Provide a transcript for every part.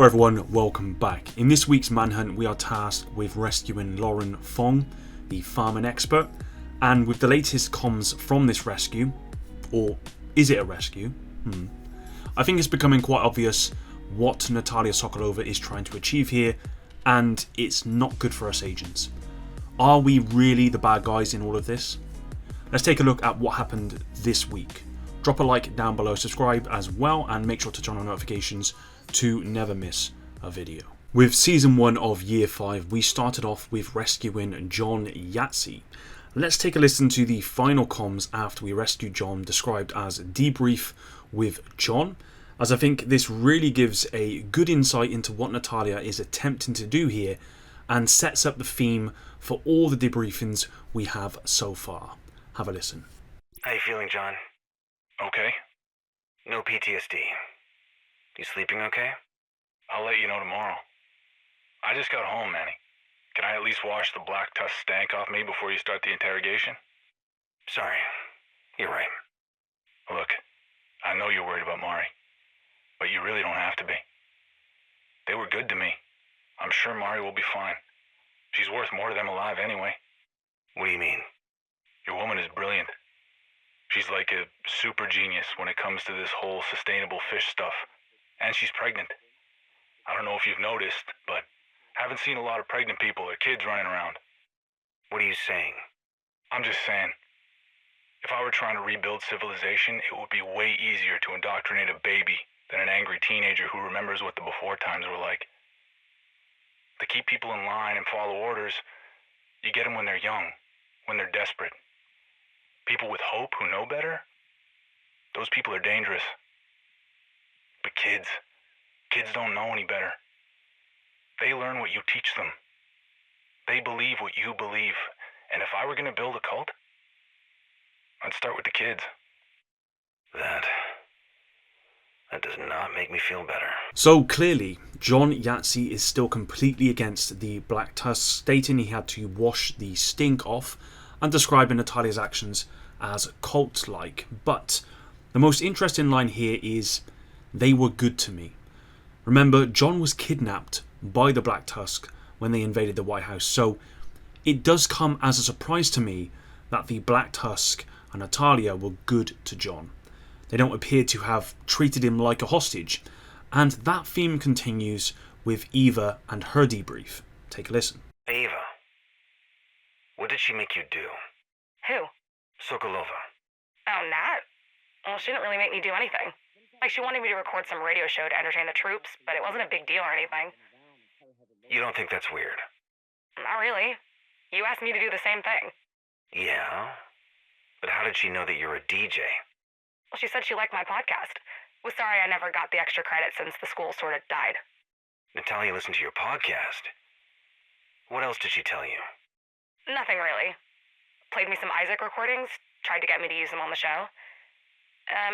Hello everyone, welcome back. In this week's Manhunt, we are tasked with rescuing Lauren Fong, the farming expert, and with the latest comms from this rescue, or is it a rescue? I think it's becoming quite obvious what Natayla Sokolova is trying to achieve here, and it's not good for us agents. Are we really the bad guys in all of this? Let's take a look at what happened this week. Drop a like down below, subscribe as well, and make sure to turn on notifications to never miss a video. With season 1 of year 5, we started off with rescuing John Yahtzee. Let's take a listen to the final comms after we rescued John, described as debrief with John, as I think this really gives a good insight into what Natayla is attempting to do here and sets up the theme for all the debriefings we have so far. Have a listen. How you feeling, John? Okay. No PTSD. You sleeping okay? I'll let you know tomorrow. I just got home, Manny. Can I at least wash the black tusk stank off me before you start the interrogation? Sorry. You're right. Look, I know you're worried about Mari, but you really don't have to be. They were good to me. I'm sure Mari will be fine. She's worth more to them alive anyway. What do you mean? Your woman is brilliant. She's like a super genius when it comes to this whole sustainable fish stuff. And she's pregnant. I don't know if you've noticed, but haven't seen a lot of pregnant people or kids running around. What are you saying? I'm just saying, if I were trying to rebuild civilization, it would be way easier to indoctrinate a baby than an angry teenager who remembers what the before times were like. To keep people in line and follow orders, you get them when they're young, when they're desperate. People with hope who know better, those people are dangerous. But kids don't know any better. They learn what you teach them. They believe what you believe. And if I were going to build a cult, I'd start with the kids. That does not make me feel better. So clearly, John Yahtzee is still completely against the Black Tusk, stating he had to wash the stink off and describing Natayla's actions as cult-like. But the most interesting line here is, "They were good to me." Remember, John was kidnapped by the Black Tusk when they invaded the White House, so it does come as a surprise to me that the Black Tusk and Natayla were good to John. They don't appear to have treated him like a hostage, and that theme continues with Eva and her debrief. Take a listen. Eva, what did she make you do? Who? Sokolova. Oh, Nat? Well, she didn't really make me do anything. Like, she wanted me to record some radio show to entertain the troops, but it wasn't a big deal or anything. You don't think that's weird? Not really. You asked me to do the same thing. Yeah? But how did she know that you're a DJ? Well, she said she liked my podcast. Was sorry I never got the extra credit since the school sort of died. Natayla listened to your podcast. What else did she tell you? Nothing really. Played me some Isaac recordings, tried to get me to use them on the show.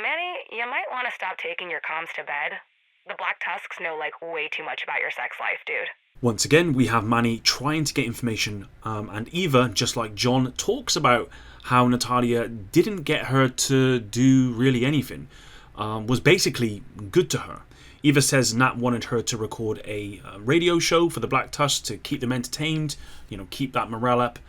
Manny, you might want to stop taking your comms to bed. The Black Tusks know, like, way too much about your sex life, dude. Once again, we have Manny trying to get information, and Eva, just like John, talks about how Natayla didn't get her to do really anything, was basically good to her. Eva says Nat wanted her to record a radio show for the Black Tusk to keep them entertained, keep that morale up,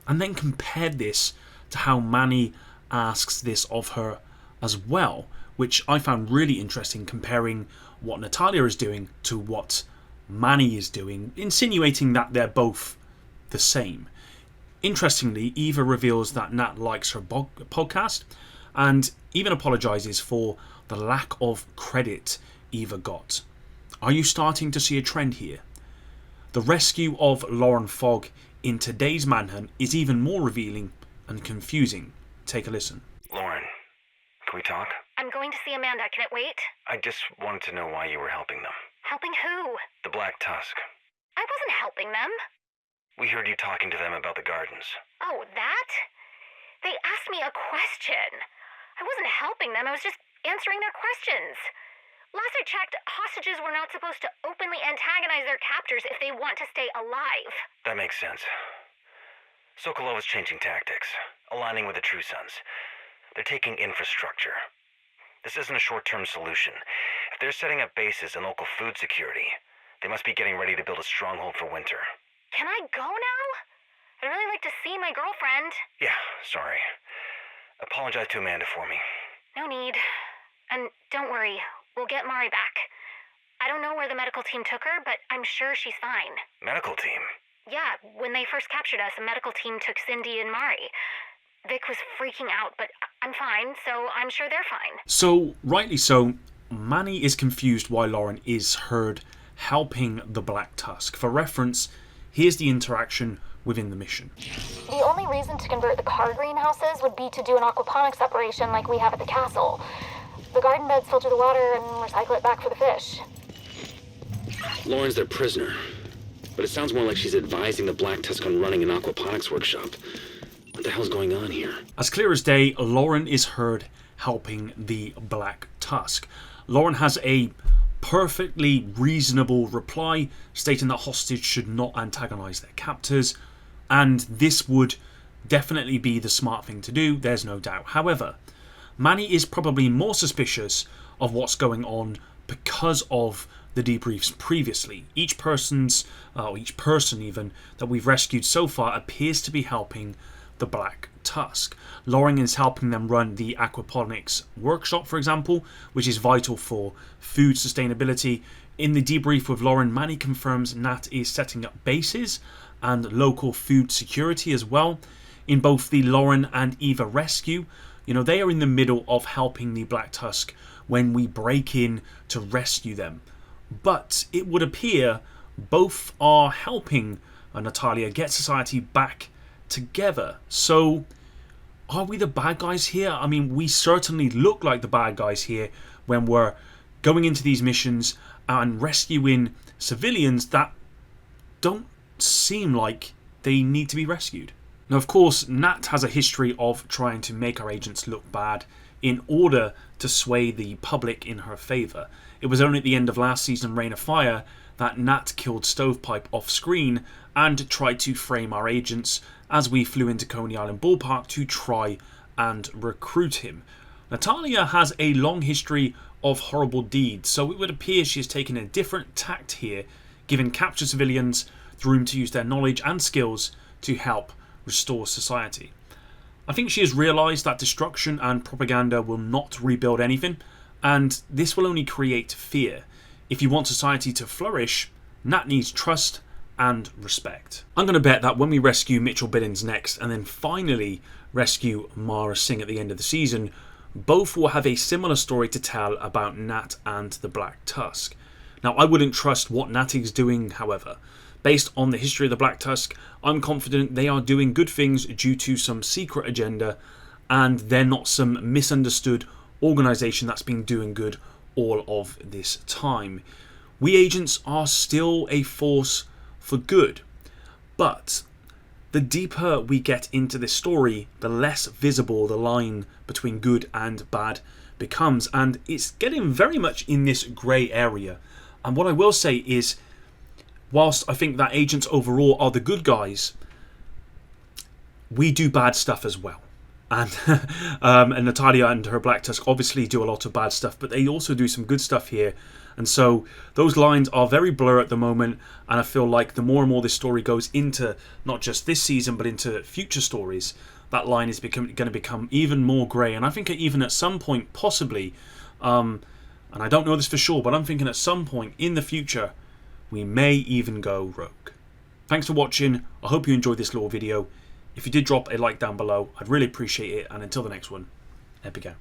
and then compared this to how Manny asks this of her as well, which I found really interesting, comparing what Natayla is doing to what Manny is doing, insinuating that they're both the same. Interestingly, Eva reveals that Nat likes her podcast and even apologises for the lack of credit Eva got. Are you starting to see a trend here? The rescue of Lauren Fong in today's Manhunt is even more revealing and confusing. Take a listen. Lauren, can we talk? I'm going to see Amanda. Can it wait? I just wanted to know why you were helping them. Helping who? The Black Tusk. I wasn't helping them. We heard you talking to them about the gardens. Oh, that? They asked me a question. I wasn't helping them. I was just answering their questions. Last I checked, hostages were not supposed to openly antagonize their captors if they want to stay alive. That makes sense. Sokolova's changing tactics, aligning with the True Sons. They're taking infrastructure. This isn't a short-term solution. If they're setting up bases and local food security, They must be getting ready to build a stronghold for winter. Can I go now? I'd really like to see my girlfriend. Yeah, sorry. Apologize to Amanda for me. No need. And don't worry, we'll get Mari back. I don't know where the medical team took her, but I'm sure she's fine. Medical team? Yeah, when they first captured us, a medical team took Cindy and Mari. Vic was freaking out, but I'm fine, so I'm sure they're fine. So, rightly so, Manny is confused why Lauren is heard helping the Black Tusk. For reference, here's the interaction within the mission. The only reason to convert the car greenhouses would be to do an aquaponics operation like we have at the castle. The garden beds filter the water and recycle it back for the fish. Lauren's their prisoner, but it sounds more like she's advising the Black Tusk on running an aquaponics workshop. What the hell's going on here? As clear as day, Lauren is heard helping the Black Tusk. Lauren has a perfectly reasonable reply stating that hostages should not antagonize their captors, and this would definitely be the smart thing to do, there's no doubt. However, Manny is probably more suspicious of what's going on because of the debriefs previously. Each person even that we've rescued so far appears to be helping the Black Tusk. Lauren is helping them run the aquaponics workshop, for example, which is vital for food sustainability. In the debrief with Lauren, Manny confirms Nat is setting up bases and local food security as well. In both the Lauren and Eva rescue, they are in the middle of helping the Black Tusk when we break in to rescue them. But it would appear both are helping Natayla get society back together. So, are we the bad guys here? I mean, we certainly look like the bad guys here when we're going into these missions and rescuing civilians that don't seem like they need to be rescued. Now, of course, Nat has a history of trying to make our agents look bad in order to sway the public in her favour. It was only at the end of last season, Reign of Fire, that Nat killed Stovepipe off screen and tried to frame our agents as we flew into Coney Island Ballpark to try and recruit him. Natayla has a long history of horrible deeds, so it would appear she has taken a different tact here, giving captured civilians the room to use their knowledge and skills to help restore society. I think she has realised that destruction and propaganda will not rebuild anything, and this will only create fear. If you want society to flourish, Nat needs trust and respect. I'm going to bet that when we rescue Mitchell Billings next, and then finally rescue Mara Singh at the end of the season, both will have a similar story to tell about Nat and the Black Tusk. Now, I wouldn't trust what Nat is doing, however. Based on the history of the Black Tusk, I'm confident they are doing good things due to some secret agenda, and they're not some misunderstood organisation that's been doing good all of this time. We agents are still a force for good, but the deeper we get into this story, the less visible the line between good and bad becomes, and it's getting very much in this grey area. And what I will say is, whilst I think that agents overall are the good guys, we do bad stuff as well. And Natayla and her Black Tusk obviously do a lot of bad stuff, but they also do some good stuff here. And so those lines are very blurred at the moment, and I feel like the more and more this story goes into not just this season but into future stories, that line is going to become even more grey. And I think even at some point, possibly, and I don't know this for sure, but I'm thinking at some point in the future, we may even go rogue. Thanks for watching. I hope you enjoyed this little video. If you did, drop a like down below. I'd really appreciate it. And until the next one, epic out.